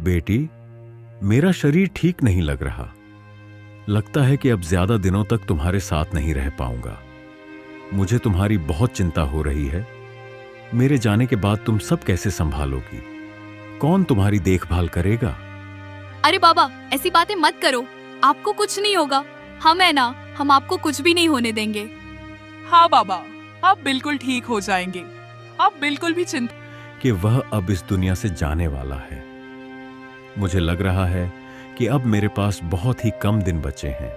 बेटी, मेरा शरीर ठीक नहीं लग रहा। लगता है कि अब ज्यादा दिनों तक तुम्हारे साथ नहीं रह पाऊंगा। मुझे तुम्हारी बहुत चिंता हो रही है। मेरे जाने के बाद तुम सब कैसे संभालोगी? कौन तुम्हारी देखभाल करेगा? अरे बाबा, ऐसी बातें मत करो। आपको कुछ नहीं होगा। हम है ना, हम आपको कुछ भी नहीं होने देंगे। हाँ बाबा, आप बिल्कुल ठीक हो जाएंगे। आप बिल्कुल भी चिंता। कि वह अब इस दुनिया से जाने वाला है। मुझे लग रहा है कि अब मेरे पास बहुत ही कम दिन बचे हैं।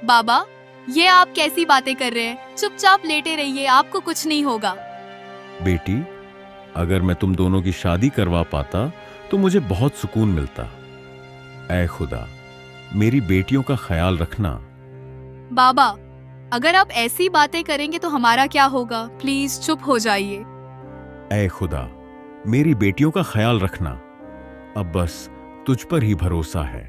बाबा, ये आप कैसी बातें कर रहे हैं? चुपचाप लेटे रहिए, आपको कुछ नहीं होगा। बेटी, अगर मैं तुम दोनों की शादी करवा पाता तो मुझे बहुत सुकून मिलता। ऐ खुदा, मेरी बेटियों का ख्याल रखना। बाबा, अगर आप ऐसी बातें करेंगे तो हमारा क्या होगा? प्लीज चुप हो जाइए। ऐ खुदा, मेरी बेटियों का ख्याल रखना। अब बस तुझ पर ही भरोसा है।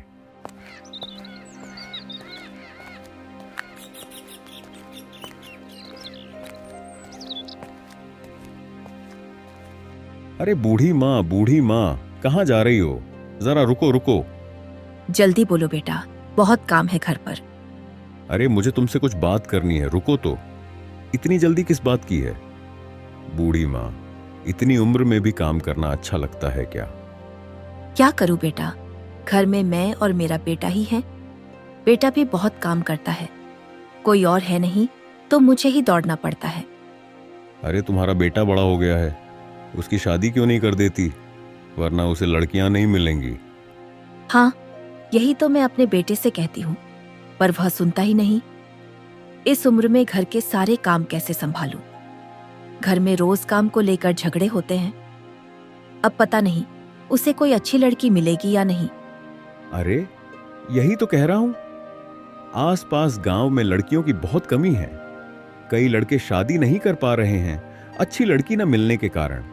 अरे बूढ़ी माँ, कहाँ जा रही हो? जरा रुको रुको। जल्दी बोलो बेटा, बहुत काम है घर पर। अरे मुझे तुमसे कुछ बात करनी है, रुको तो। इतनी जल्दी किस बात की है? बूढ़ी माँ, इतनी उम्र में भी काम करना अच्छा लगता है क्या? क्या करूं बेटा, घर में मैं और मेरा बेटा ही है। बेटा भी बहुत काम करता है, कोई और है नहीं तो मुझे ही दौड़ना पड़ता है। अरे तुम्हारा बेटा बड़ा हो गया है, उसकी शादी क्यों नहीं कर देती? वरना उसे लड़कियां नहीं मिलेंगी। हाँ, यही तो मैं अपने बेटे से कहती हूँ, पर वह सुनता ही नहीं। इस उम्र में घर के सारे काम कैसे संभालूं? घर में रोज काम को लेकर झगड़े होते हैं। अब पता नहीं उसे कोई अच्छी लड़की मिलेगी या नहीं। अरे यही तो कह रहा हूं, आसपास गांव में लड़कियों की बहुत कमी है। कई लड़के शादी नहीं कर पा रहे हैं अच्छी लड़की न मिलने के कारण।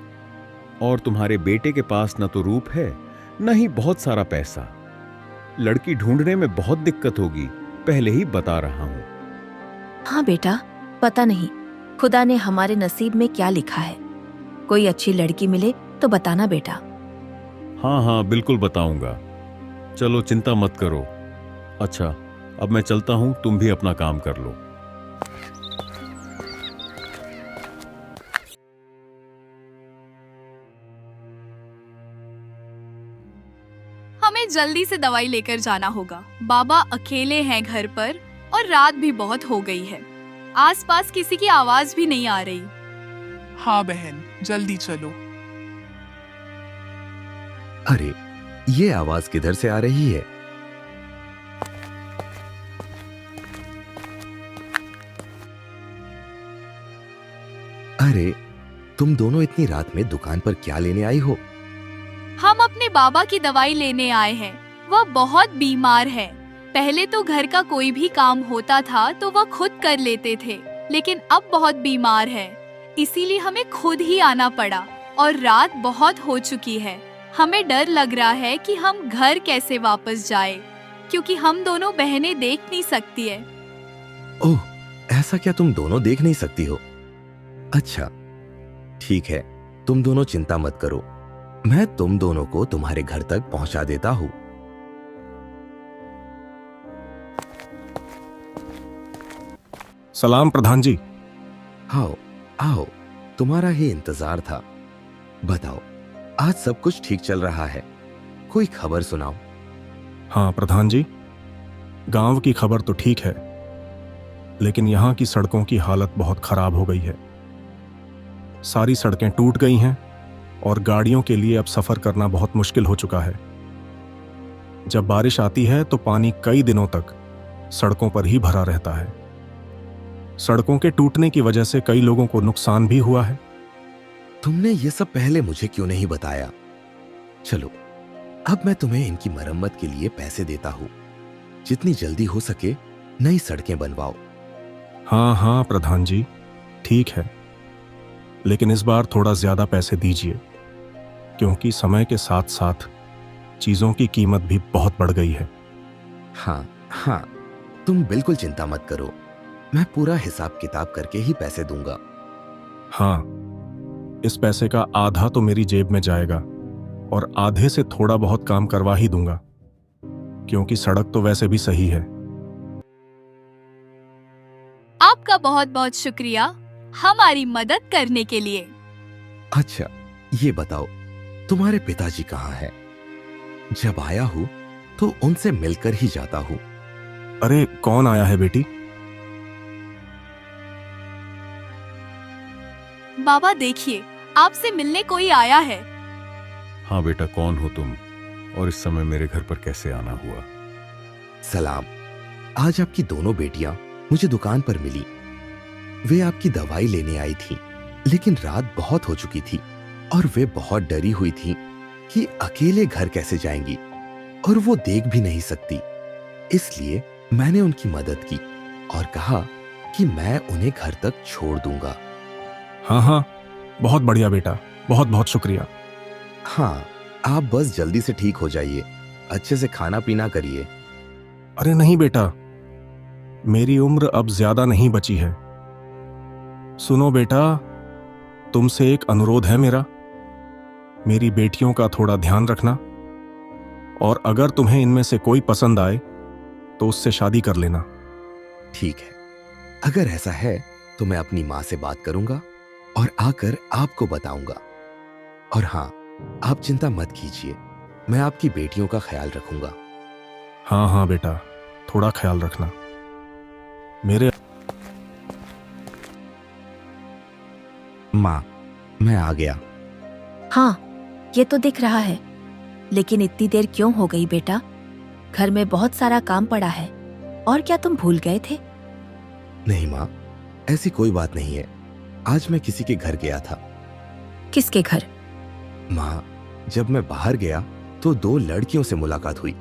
और तुम्हारे बेटे के पास न तो रूप है न ही बहुत सारा पैसा। लड़की ढूंढने में बहुत दिक्कत होगी, पहले ही बता रहा हूं। हाँ बेटा, पता नहीं खुदा ने हमारे नसीब में क्या लिखा है। कोई अच्छी लड़की मिले तो बताना बेटा। हाँ हाँ, बिल्कुल बताऊंगा। चलो चिंता मत करो। अच्छा, अब मैं चलता हूं, तुम भी अपना काम कर लो। हमें जल्दी से दवाई लेकर जाना होगा। बाबा अकेले हैं घर पर और रात भी बहुत हो गई है। आसपास किसी की आवाज भी नहीं आ रही। हाँ बहन, जल्दी चलो। अरे, ये आवाज किधर से आ रही है? अरे, तुम दोनों इतनी रात में दुकान पर क्या लेने आई हो? हम अपने बाबा की दवाई लेने आए हैं। वह बहुत बीमार है। पहले तो घर का कोई भी काम होता था तो वह खुद कर लेते थे, लेकिन अब बहुत बीमार है, इसीलिए हमें खुद ही आना पड़ा। और रात बहुत हो चुकी है। हमें डर लग रहा है कि हम घर कैसे वापस जाए, क्योंकि हम दोनों बहनें देख नहीं सकती है। ओह, ऐसा क्या तुम दोनों देख नहीं सकती हो? अच्छा, ठीक है, तुम दोनों चिंता मत करो। मैं तुम दोनों को तुम्हारे घर तक पहुंचा देता हूं। सलाम प्रधान जी। आओ आओ, तुम्हारा ही इंतजार था। बताओ, आज सब कुछ ठीक चल रहा है? कोई खबर सुनाओ। हाँ प्रधान जी, गांव की खबर तो ठीक है, लेकिन यहाँ की सड़कों की हालत बहुत खराब हो गई है। सारी सड़कें टूट गई हैं और गाड़ियों के लिए अब सफर करना बहुत मुश्किल हो चुका है। जब बारिश आती है तो पानी कई दिनों तक सड़कों पर ही भरा रहता है। सड़कों के टूटने की वजह से कई लोगों को नुकसान भी हुआ है। तुमने ये सब पहले मुझे क्यों नहीं बताया? चलो, अब मैं तुम्हें इनकी मरम्मत के लिए पैसे देता हूं। जितनी जल्दी हो सके नई सड़कें बनवाओ। हाँ हाँ प्रधान जी, ठीक है, लेकिन इस बार थोड़ा ज्यादा पैसे दीजिए, क्योंकि समय के साथ साथ चीजों की कीमत भी बहुत बढ़ गई है। हाँ हाँ, तुम बिल्कुल चिंता मत करो, मैं पूरा हिसाब किताब करके ही पैसे दूंगा। हाँ, इस पैसे का आधा तो मेरी जेब में जाएगा और आधे से थोड़ा बहुत काम करवा ही दूंगा, क्योंकि सड़क तो वैसे भी सही है। आपका बहुत बहुत शुक्रिया हमारी मदद करने के लिए। अच्छा, ये बताओ तुम्हारे पिताजी कहाँ हैं? जब आया हूँ तो उनसे मिलकर ही जाता हूँ। अरे कौन आया है बेटी? बाबा देखिए, आपसे मिलने कोई आया है। हाँ बेटा, कौन हो तुम और इस समय मेरे घर पर कैसे आना हुआ? सलाम। आज आपकी दोनों बेटियां मुझे दुकान पर मिली। वे आपकी दवाई लेने आई थी, लेकिन रात बहुत हो चुकी थी और वे बहुत डरी हुई थी कि अकेले घर कैसे जाएंगी और वो देख भी नहीं सकती। इसलिए मैंने उनकी मदद की और कहा कि मैं उन्हें घर तक छोड़ दूंगा। हाँ हाँ, बहुत बढ़िया बेटा, बहुत बहुत शुक्रिया। हाँ, आप बस जल्दी से ठीक हो जाइए, अच्छे से खाना पीना करिए। अरे नहीं बेटा, मेरी उम्र अब ज्यादा नहीं बची है। सुनो बेटा, तुमसे एक अनुरोध है मेरा। मेरी बेटियों का थोड़ा ध्यान रखना और अगर तुम्हें इनमें से कोई पसंद आए तो उससे शादी कर लेना। ठीक है, अगर ऐसा है तो मैं अपनी माँ से बात करूंगा और आकर आपको बताऊंगा। और हाँ, आप चिंता मत कीजिए, मैं आपकी बेटियों का ख्याल रखूंगा। हाँ हाँ बेटा, थोड़ा ख्याल रखना। मेरे माँ, मैं आ गया। हाँ, ये तो दिख रहा है, लेकिन इतनी देर क्यों हो गई बेटा? घर में बहुत सारा काम पड़ा है। और क्या तुम भूल गए थे? नहीं माँ, ऐसी कोई बात नहीं है। आज मैं किसी के घर गया था। किसके घर? माँ, जब मैं बाहर गया तो 2 लड़कियों से मुलाकात हुई।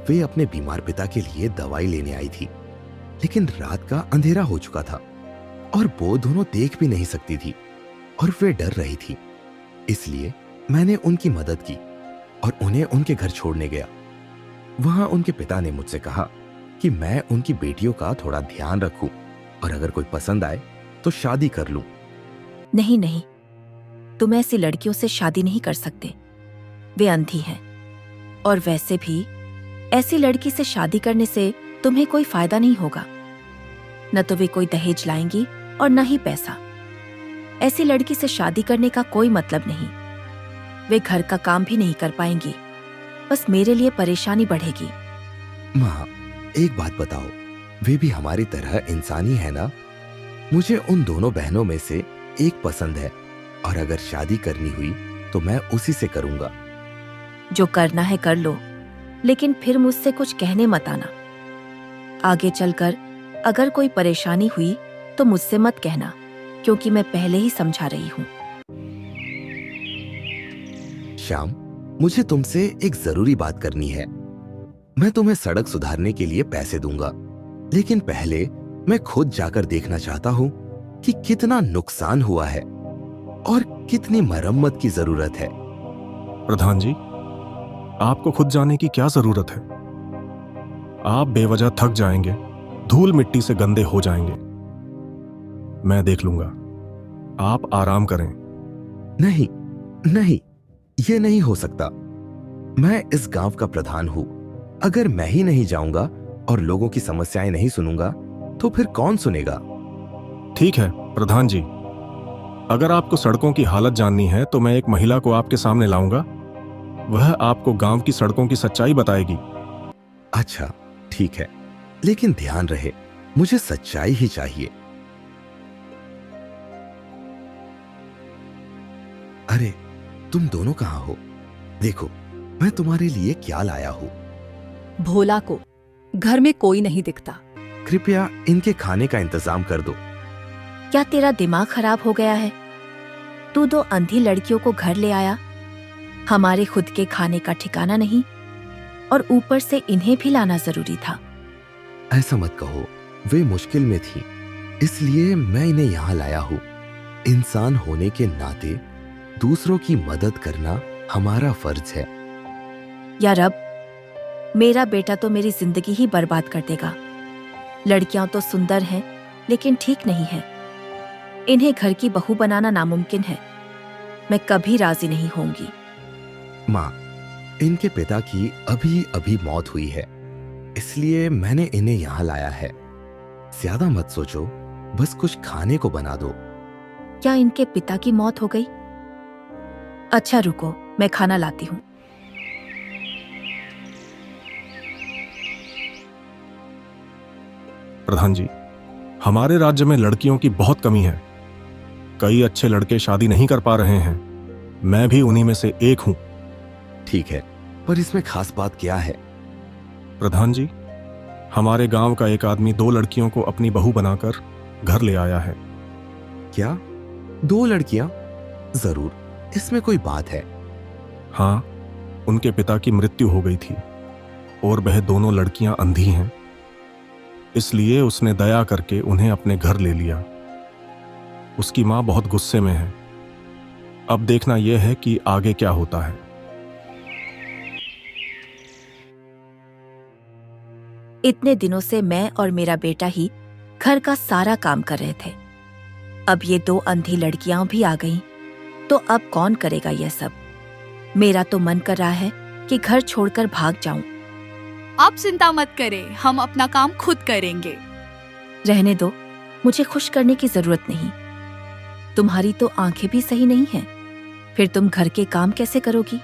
वे अपने बीमार पिता के लिए दवाई लेने आई थी, लेकिन रात का अंधेरा हो चुका था और वो दोनों देख भी नहीं सकती थी और वे डर रही थी। इसलिए मैंने उनकी मदद की और उन्हें उनके घर छोड़ने गया। वहां उनके पिता ने मुझसे कहा कि मैं उनकी बेटियों का थोड़ा ध्यान रखूं और अगर कोई पसंद आए तो शादी कर लूं। नहीं नहीं, तुम ऐसी लड़कियों से शादी नहीं कर सकते। वे अंधी हैं और वैसे भी ऐसी लड़की से शादी करने से तुम्हें कोई फायदा नहीं होगा। न तो वे कोई दहेज लाएंगी और न ही पैसा। ऐसी लड़की से शादी करने का कोई मतलब नहीं। वे घर का काम भी नहीं कर पाएंगी, बस मेरे लिए परेशानी बढ़ेगी। माँ, एक बात बताओ, वे भी हमारी तरह इंसान ही है ना? मुझे उन दोनों बहनों में से एक पसंद है और अगर शादी करनी हुई तो मैं उसी से करूंगा। जो करना है कर लो, लेकिन फिर मुझसे कुछ कहने मत आना। आगे चलकर अगर कोई परेशानी हुई तो मुझसे मत कहना, क्योंकि मैं पहले ही समझा रही हूँ। श्याम, मुझे तुमसे एक जरूरी बात करनी है। मैं तुम्हें सड़क सुधारने के लिए पैसे दूंगा, लेकिन पहले मैं खुद जाकर देखना चाहता हूँ कि कितना नुकसान हुआ है और कितनी मरम्मत की जरूरत है। प्रधान जी, आपको खुद जाने की क्या जरूरत है? आप बेवजह थक जाएंगे, धूल मिट्टी से गंदे हो जाएंगे। मैं देख लूंगा, आप आराम करें। नहीं नहीं, ये नहीं हो सकता। मैं इस गांव का प्रधान हूं। अगर मैं ही नहीं जाऊंगा और लोगों की समस्याएं नहीं सुनूंगा तो फिर कौन सुनेगा? ठीक है प्रधान जी, अगर आपको सड़कों की हालत जाननी है तो मैं एक महिला को आपके सामने लाऊंगा। वह आपको गांव की सड़कों की सच्चाई बताएगी। अच्छा, ठीक है, लेकिन ध्यान रहे, मुझे सच्चाई ही चाहिए। अरे, तुम दोनों कहाँ हो? देखो, मैं तुम्हारे लिए क्या लाया हूँ। भोला को घर में कोई नहीं दिखता। कृपया इनके खाने का इंतजाम कर दो। क्या तेरा दिमाग खराब हो गया है? तू 2 अंधी लड़कियों को घर ले आया, हमारे खुद के खाने का ठिकाना नहीं, और ऊपर से इन्हें भी लाना जरूरी था। ऐसा मत कहो, वे मुश्किल में थी, इसलिए मैं इन्हें यहाँ लाया हूँ। इंसान होने के नाते दूसरों की मदद करना हमारा फर्ज है। यार अब मेरा बेटा तो मेरी जिंदगी ही बर्बाद कर देगा। लड़कियां तो सुंदर हैं, लेकिन ठीक नहीं है। इन्हें घर की बहू बनाना नामुमकिन है। मैं कभी राजी नहीं होंगी। माँ, इनके पिता की अभी अभी मौत हुई है, इसलिए मैंने इन्हें यहाँ लाया है। ज्यादा मत सोचो, बस कुछ खाने को बना दो। क्या इनके पिता की मौत हो गई? अच्छा रुको, मैं खाना लाती हूँ। प्रधान जी, हमारे राज्य में लड़कियों की बहुत कमी है। कई अच्छे लड़के शादी नहीं कर पा रहे हैं। मैं भी उन्हीं में से एक हूं। ठीक है, पर इसमें खास बात क्या है? प्रधान जी, हमारे गांव का एक आदमी 2 लड़कियों को अपनी बहू बनाकर घर ले आया है। क्या 2 लड़कियां? जरूर, इसमें कोई बात है। हाँ, उनके पिता की मृत्यु हो गई थी और वह दोनों लड़कियां अंधी हैं। इसलिए उसने दया करके उन्हें अपने घर ले लिया। उसकी मां बहुत गुस्से में है। अब देखना यह है कि आगे क्या होता है। इतने दिनों से मैं और मेरा बेटा ही घर का सारा काम कर रहे थे। अब ये 2 अंधी लड़कियां भी आ गईं, तो अब कौन करेगा यह सब? मेरा तो मन कर रहा है कि घर छोड़कर भाग जाऊं। आप चिंता मत करें, हम अपना काम खुद करेंगे। रहने दो, मुझे खुश करने की जरूरत नहीं। तुम्हारी तो आंखें भी सही नहीं हैं। फिर तुम घर के काम कैसे करोगी?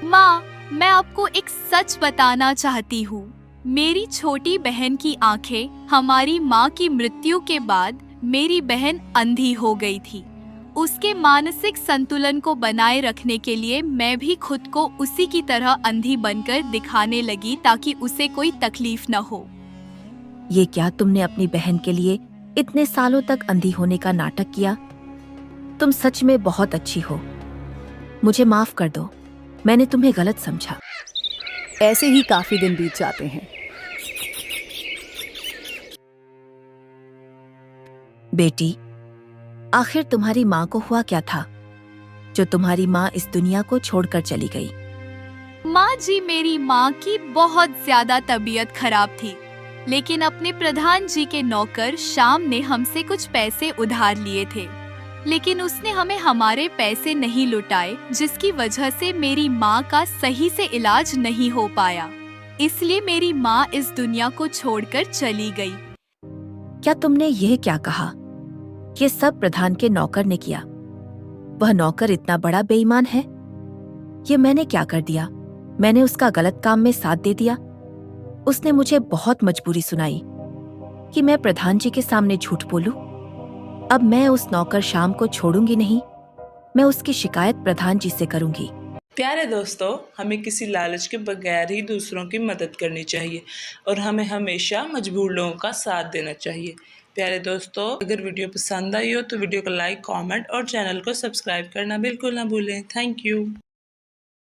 माँ, मैं आपको एक सच बताना चाहती हूँ। मेरी छोटी बहन की आंखें हमारी माँ की मृत्यु के बाद मेरी बहन अंधी हो गई थी। उसके मानसिक संतुलन को बनाए रखने के लिए मैं भी खुद को उसी की तरह अंधी बनकर दिखाने लगी ताकि उसे कोई तकलीफ न हो। ये क्या तुमने अपनी बहन के लिए इतने सालों तक अंधी होने का नाटक किया? तुम सच में बहुत अच्छी हो। मुझे माफ कर दो, मैंने तुम्हें गलत समझा। ऐसे ही काफी दिन बीत जाते हैं। बेटी, आखिर तुम्हारी माँ को हुआ क्या था जो तुम्हारी माँ इस दुनिया को छोड़कर चली गई? माँ जी, मेरी माँ की बहुत ज्यादा तबीयत खराब थी, लेकिन अपने प्रधान जी के नौकर श्याम ने हमसे कुछ पैसे उधार लिए थे, लेकिन उसने हमें हमारे पैसे नहीं लौटाए, जिसकी वजह से मेरी माँ का सही से इलाज नहीं हो पाया। इसलिए मेरी माँ इस दुनिया को छोड़कर चली गई। क्या तुमने यह क्या कहा? ये सब प्रधान के नौकर ने किया। वह नौकर इतना बड़ा बेईमान है? ये मैंने क्या कर दिया? मैंने उसका गलत काम में साथ दे दिया। उसने मुझे बहुत मजबूरी सुनाई कि मैं प्रधान जी के सामने झूठ बोलूं। अब मैं उस नौकर श्याम को छोड़ूंगी नहीं। मैं उसकी शिकायत प्रधान जी से करूंगी। प्यारे दोस्तों, हमें किसी लालच के बगैर ही दूसरों की मदद करनी चाहिए और हमें हमेशा मजबूर लोगों का साथ देना चाहिए। प्यारे दोस्तों, अगर वीडियो पसंद आई हो तो वीडियो को लाइक, कमेंट और चैनल को सब्सक्राइब करना बिल्कुल ना भूलें। Thank you.